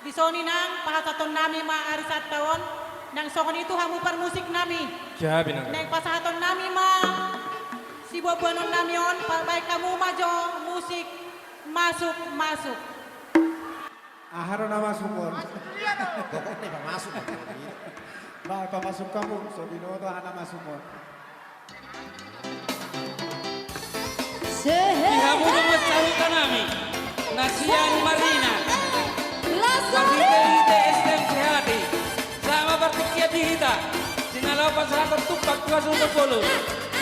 Bisoni nang pahasaton nami maarisat taon nang sokon itu hamu per musik nami. Jabi nang. Nang pasahaton nami ma si bobonon nami on baik kamu majo musik masuk. Aharo nama sumon. Pokoknya Pak masuk. Ba pamasok kamu so binoto hana masumon. Ihamu dengan cahutan nami. Nasian Marina. Masih SDM Sehati. Sama bertikia di hita. Sinalaw pasarator tupak 210.